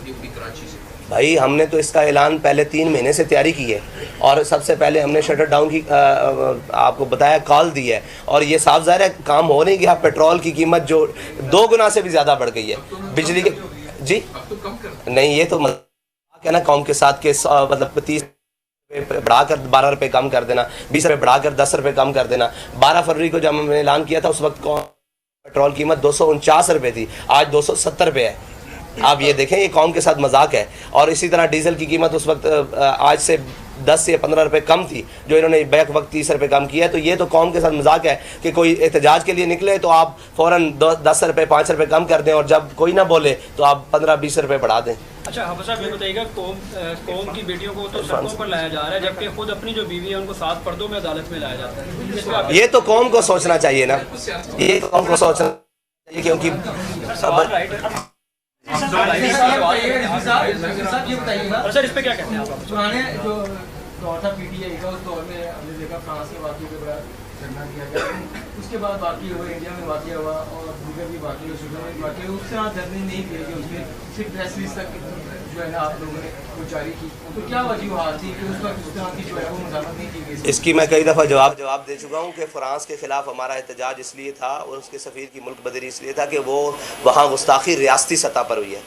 थी अपनी कराची से? भाई हमने तो इसका ऐलान पहले 3 महीने से तैयारी की है और सबसे पहले हमने शटर डाउन की आपको बताया कॉल दी है और ये साफ ज़ाहिर है काम हो नहीं गया। पेट्रोल की कीमत जो 2 गुना से भी ज़्यादा बढ़ गई है। बिजली के जी अब तो कम कर नहीं, ये तो क्या ना कौम के साथ के मतलब 30 बढ़ाकर 12 रुपये कम कर देना, 20 रुपये बढ़ाकर 10 रुपये कम कर देना। 12 फरवरी को जब हमने ऐलान किया था उस वक्त पेट्रोल कीमत 249 रुपये थी, आज 270 रुपये है। आप ये देखें, ये कौम के साथ मजाक है। और इसी तरह डीजल की कीमत उस वक्त आज से 10 से 15 रुपये कम थी, जो इन्होंने बैक वक्त 30 रुपये कम किया है। तो ये तो कौम के साथ मजाक है कि कोई एहतजाज के लिए निकले तो आप फ़ौरन 10 रुपये 5 रुपये कम कर दें और जब कोई ना बोले तो आप 15-20 रुपये बढ़ा दें। अच्छा हाफिज़ साहब, ये बताइएगा कौम की बेटियों को तो सड़कों पर लाया जा रहा है, जबकि खुद अपनी जो बीवी है उनको 7 पर्दों में अदालत में लाया जाता है। ये तो कौम को सोचना चाहिए ना, ये कौम को सोचना चाहिए क्योंकि सर इस पे क्या कहते हैं आप? पुराने जो दौर था पीटीआई का, उस दौर में हमने देखा फ्रांस के वाक़ये पे बड़ा धरना किया गया, उसके बाद वाक़ई हुआ, इंडिया में वाक़या हुआ और दीगर भी वाक़ई हुए, सुबह में वाक़ई हुए। उससे आप धरने नहीं किए कि उसमें सिर्फ प्रेस रिलीज तक जो है ना आप लोगों ने वो जारी की, तो क्या वजूहत थी कि उस वक्त उस तरह की जो है वो मुज़ाहमत नहीं की गई? इसकी मैं कई दफ़ा जवाब दे चुका हूँ कि फ़्रांस के ख़िलाफ़ हमारा एहतजाज इसलिए था और उसके सफ़ीर की मुल्क बदरी इसलिए था कि वो वहाँ गुस्ताखी रियासती सतह पर हुई है,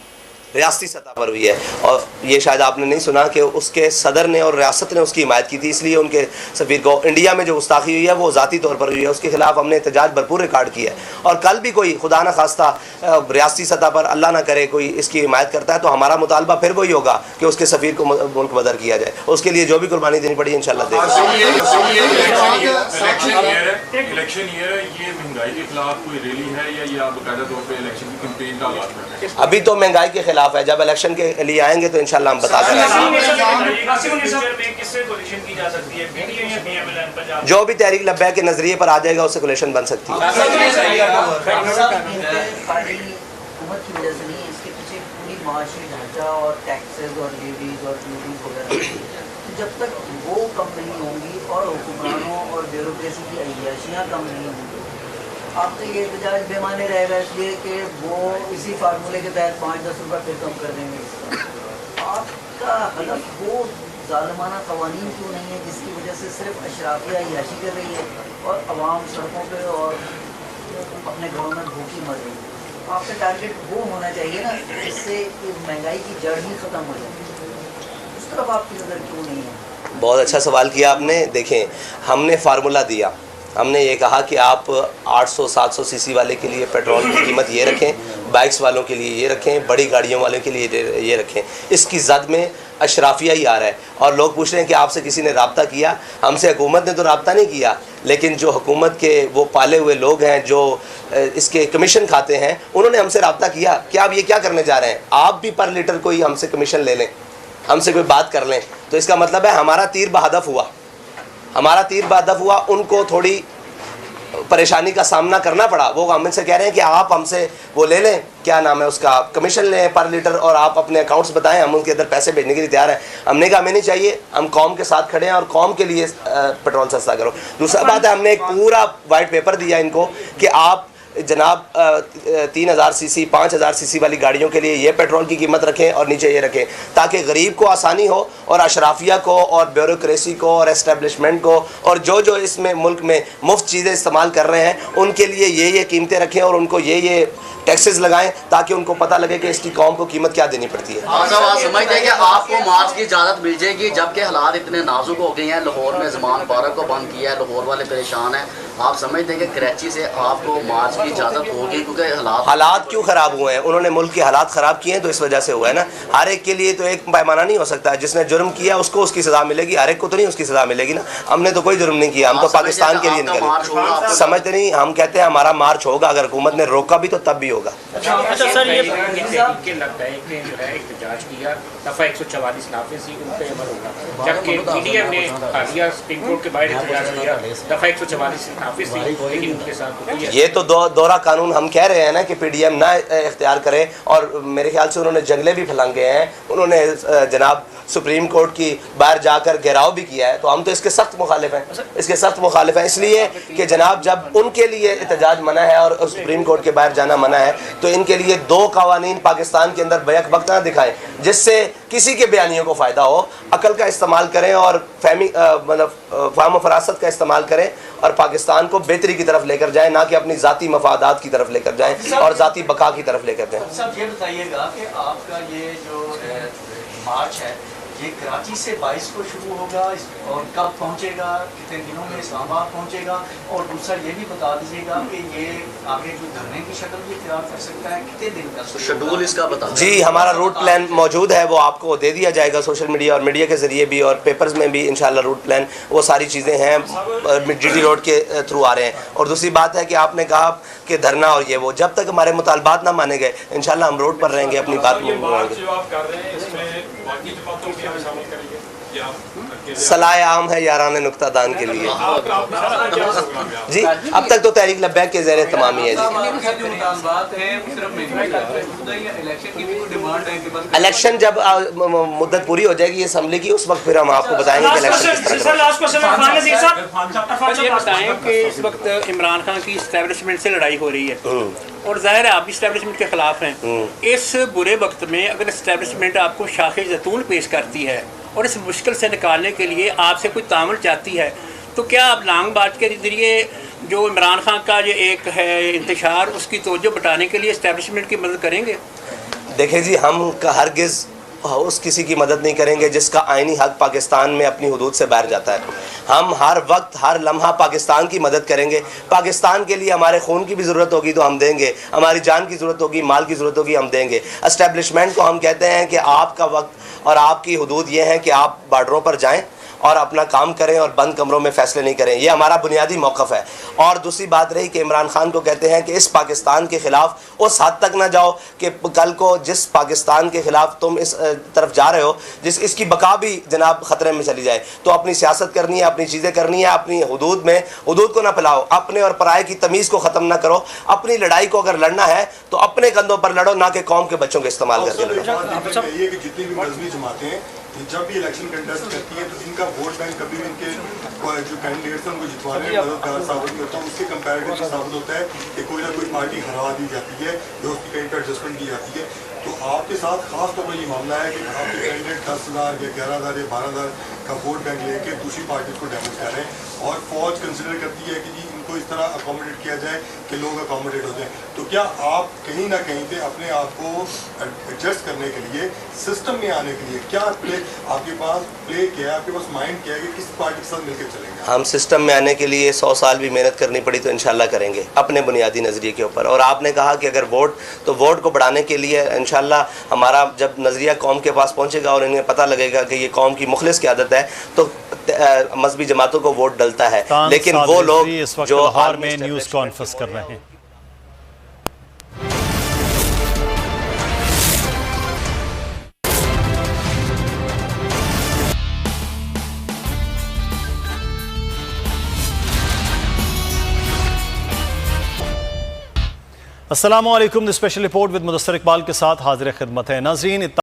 रियासती सतह पर हुई है। और ये शायद आपने नहीं सुना कि उसके सदर ने और रियासत ने उसकी हिमायत की थी, इसलिए उनके सफ़ीर को इंडिया में जो गुस्ताखी हुई है वो ज़ाती तौर पर हुई है, उसके खिलाफ हमने एहतजाज भरपूर रिकॉर्ड किया है। और कल भी कोई खुदा न खास्ता रियासती सतह पर अल्लाह ना करे कोई इसकी हिमायत करता है तो हमारा मुतालबा फिर वही होगा कि उसके सफ़ीर को मुल्क बदर किया जाए। उसके लिए जो भी कुर्बानी देनी पड़ी इंशाल्लाह देगा। इलेक्शन ईयर है, ये महंगाई के खिलाफ कोई रैली है या ये आप बाकायदा तौर पे इलेक्शन की कैंपेन का आगाज कर रहे हैं? अभी तो महंगाई के खिलाफ है, जब इलेक्शन के लिए आएंगे तो इंशाल्लाह हम बता देंगे। जो भी तहरीक लब्बैक के नजरिए पर आ जाएगा उससे कोलिशन बन सकती है। हुकूमत की वजह से नहीं, इसके पीछे पूरी माशी ढांचा और टैक्सेस और लीवीज और ड्यूटीज वगैरह, जब तक वो कम नहीं होंगी और हुक्मरानों और ब्यूरोक्रेसी की अय्याशियाँ कम नहीं होंगी, आप तो ये एहतजाज बेमाने रहेगा, इसलिए कि वो इसी फार्मूले के तहत 5-10 रुपये फिर कम कर देंगे। आपका हदफ वो ज़ालिमाना क़वानीन क्यों नहीं है जिसकी वजह से सिर्फ अशराफिया अय्याशी कर रही है और अवाम सड़कों पे और अपने घरों में भूखी मर रही है? आपका टारगेट वो होना चाहिए ना जिससे महंगाई की जड़ ही ख़त्म हो जाए। उस तरफ आपकी नज़र क्यों नहीं है? बहुत अच्छा सवाल किया आपने। देखें, हमने फार्मूला दिया, हमने ये कहा कि आप 800-700 सीसी वाले के लिए पेट्रोल की कीमत ये रखें, बाइक्स वालों के लिए ये रखें, बड़ी गाड़ियों वालों के लिए ये रखें। इसकी जद में अशराफिया ही आ रहा है और लोग पूछ रहे हैं कि आपसे किसी ने रब्ता किया? हमसे हुकूमत ने तो रब्ता नहीं किया, लेकिन जो हुकूमत के वो पाले हुए लोग हैं जो इसके कमीशन खाते हैं उन्होंने हमसे रब्ता किया। क्या आप ये क्या करने जा रहे हैं? आप भी पर लीटर कोई हमसे कमीशन ले लें, हमसे कोई बात कर लें, तो इसका मतलब है हमारा तीर बहदफ हुआ, हमारा तीर बहदफ हुआ। उनको थोड़ी परेशानी का सामना करना पड़ा। वो हमसे कह रहे हैं कि आप हमसे वो ले लें, क्या नाम है उसका, कमीशन लें पर लीटर और आप अपने अकाउंट्स बताएं, हम उनके अंदर पैसे भेजने के लिए तैयार हैं। हमने कहा हमें नहीं चाहिए, हम कौम के साथ खड़े हैं और कौम के लिए पेट्रोल सस्ता करो। दूसरा बात है, हमने एक पूरा वाइट पेपर दिया इनको कि आप जनाब 3000 सीसी 5000 सीसी वाली गाड़ियों के लिए ये पेट्रोल की कीमत रखें और नीचे ये रखें, ताकि गरीब को आसानी हो और अशराफिया को और ब्यूरोक्रेसी को और एस्टेब्लिशमेंट को और जो इसमें मुल्क में मुफ्त चीज़ें इस्तेमाल कर रहे हैं उनके लिए ये कीमतें रखें और उनको ये टैक्सेस लगाएं, ताकि उनको पता लगे कि इसकी कौम को कीमत क्या देनी पड़ती है। आप समझते हैं कि आपको मार्च की इजाज़त मिल जाएगी, जबकि हालात इतने नाजुक हो गए हैं। लाहौर में ज़मान पार्क को बंद किया है, लाहौर वाले परेशान हैं। आप समझते हैं कि कराची से आपको मार्च की इजाज़त होगी? क्योंकि हालात क्यों ख़राब हुए हैं? उन्होंने मुल्क के हालात ख़राब किए हैं तो इस वजह से हुआ है ना। हर एक के लिए तो एक पैमाना नहीं हो सकता है। जिसने जुर्म किया उसको उसकी सज़ा मिलेगी, हर एक को तो नहीं उसकी सज़ा मिलेगी ना। हमने तो कोई जुर्म नहीं किया, हम तो पाकिस्तान के लिए निकले। समझते नहीं, हम कहते हैं हमारा मार्च होगा, अगर हुकूमत ने रोका भी तो तब भी होगा। अच्छा सर, ये लगता है कि जो है एहतजाज किया दफ़ा 144 नाफिज ही उन पर अमल होगा, जबकि पीडीएम ने हालिया सुप्रीम कोर्ट के बाहर एहतजाज किया दफ़ा 144 नाफिज थी, लेकिन उनके साथ ये तो दोहरा कानून हम कह रहे हैं ना कि पीडीएम ना इख्तियार करे। और मेरे ख्याल से उन्होंने जंगले भी फैलांगे हैं, उन्होंने जनाब सुप्रीम कोर्ट की बाहर जाकर घेराव भी किया है, तो हम तो इसके सख्त मुखालिफ हैं, इसके सख्त मुखालिफ हैं। इसलिए कि जनाब जब उनके लिए एहतजाज मना है और सुप्रीम कोर्ट के बाहर जाना मना है, तो इनके लिए 2 कवानीन पाकिस्तान के अंदर बैक वक्त ना दिखाएं जिससे किसी के बयानियों को फ़ायदा हो। अकल का इस्तेमाल करें और फाहम फरासत का इस्तेमाल करें और पाकिस्तान को बेहतरी की तरफ लेकर जाएं, ना कि अपनी ज़ाती मफादात की तरफ लेकर जाएं और ज़ाती बका की तरफ लेकर जाएं। सब ये बताइएगा कि आपका ये जो मार्च है ये कराची से 22 को शुरू होगा और कब पहुंचेगा, कितने दिनों में इस्लामाबाद पहुंचेगा, और दूसरा ये भी बता दीजिएगा कि ये आगे जो धरने की शक्ल भी इख्तियार कर सकता है, कितने दिन का शेड्यूल इसका बता जी। हमारा रूट प्लान मौजूद है, वो आपको दे दिया जाएगा सोशल मीडिया और मीडिया के ज़रिए भी, और पेपर्स में भी इंशाल्लाह रूट प्लान वो सारी चीज़ें हैं GT रोड के थ्रू आ रहे हैं। और दूसरी बात है कि आपने कहा कि धरना और ये वो, जब तक हमारे मुतालबात ना माने गए इंशाल्लाह हम रोड पर रहेंगे, अपनी बात मानेंगे। सलाह आम है यारान नुक्ता दान के लिए जी। अब तक तो तहरीक लब्बैक के ज़ेर तमामी है जी। इलेक्शन जब मुद्दत पूरी हो जाएगी असम्बली की, उस वक्त फिर हम आपको बताएंगे कि इलेक्शन किस तरह। ये बताएं कि इस वक्त इमरान खान की इस्टेब्लिशमेंट से लड़ाई हो रही है और जाहिर है आप भी इस्टेब्लिशमेंट के खिलाफ हैं। इस बुरे वक्त में अगर इस्टेब्लिशमेंट आपको शाखे ज़ैतून पेश करती है और इस मुश्किल से निकालने के लिए आपसे कोई तामुल चाहती है, तो क्या आप लॉन्ग मार्च के ज़रिए जो इमरान खान का जो एक है इंतशार, उसकी तवज्जो बटाने के लिए इस्टेब्लिशमेंट की मदद करेंगे? देखें जी, हम हरगिज़ उस किसी की मदद नहीं करेंगे जिसका आइनी हक पाकिस्तान में अपनी हुदूद से बाहर जाता है। हम हर वक्त हर लम्हा पाकिस्तान की मदद करेंगे। पाकिस्तान के लिए हमारे खून की भी ज़रूरत होगी तो हम देंगे, हमारी जान की ज़रूरत होगी, माल की ज़रूरत होगी, हम देंगे। एस्टेब्लिशमेंट को हम कहते हैं कि आपका वक्त और आपकी हुदूद ये है कि आप बॉर्डरों पर जाएँ और अपना काम करें और बंद कमरों में फैसले नहीं करें। ये हमारा बुनियादी मौक़िफ़ है। और दूसरी बात रही कि इमरान खान को कहते हैं कि इस पाकिस्तान के ख़िलाफ़ उस हद तक ना जाओ कि कल को जिस पाकिस्तान के ख़िलाफ़ तुम इस तरफ जा रहे हो, इसकी बका भी जनाब ख़तरे में चली जाए। तो अपनी सियासत करनी है, अपनी चीज़ें करनी है, अपनी हुदूद में हुदूद को ना फैलाओ, अपने और पराए की तमीज़ को ख़त्म ना करो। अपनी लड़ाई को अगर लड़ना है तो अपने कंधों पर लड़ो, ना कि कौम के बच्चों के इस्तेमाल करके लड़ो। जितनी भी मजहबी जमातें हैं जब भी इलेक्शन कंटेस्ट करती है तो इनका वोट बैंक कभी भी इनके जो कैंडिडेट्स हैं उनको जितवाने में मददगार साबित नहीं होता। उसके कंपैरेटिवली साबित होता है कि कोई ना कोई पार्टी हरा दी जाती है जो उसकी कहीं पर एडजस्टमेंट की जाती है। तो आपके साथ खास तौर पर ये मामला है कि आपके कैंडिडेट 10,000 या 11,000 या 12,000 का वोट बैंक लेके दूसरी पार्टी को डैमेज कर रहे हैं और फौज कंसिडर करती है कि जी इनको इस तरह अकोमोडेट किया जाए कि लोग अकोमोडेट हो जाए। तो क्या आप कहीं ना कहीं पे अपने आप को एडजस्ट करने के लिए, सिस्टम में आने के लिए क्या आपके पास प्ले किया है, आपके पास माइंड किया है कि किस पार्टी के साथ मिलकर चलेंगे? हम सिस्टम में आने के लिए 100 साल भी मेहनत करनी पड़ी तो इंशाल्लाह करेंगे अपने बुनियादी नज़रिए के ऊपर। और आपने कहा कि अगर वोट, तो वोट को बढ़ाने के लिए इंशाल्लाह हमारा जब नज़रिया कौम के पास पहुँचेगा और इन्हें पता लगेगा कि ये कौम की मुखलिस की आदत है तो मजहबी जमातों को वोट डलता है। लेकिन वो लोग जो लाहौर में न्यूज़ कॉन्फ्रेंस कर रहे हैं। अस्सलामुअलैकुम, the special report with Mudassar Iqbal के साथ हाजिर खिदमत है। नाज़रीन,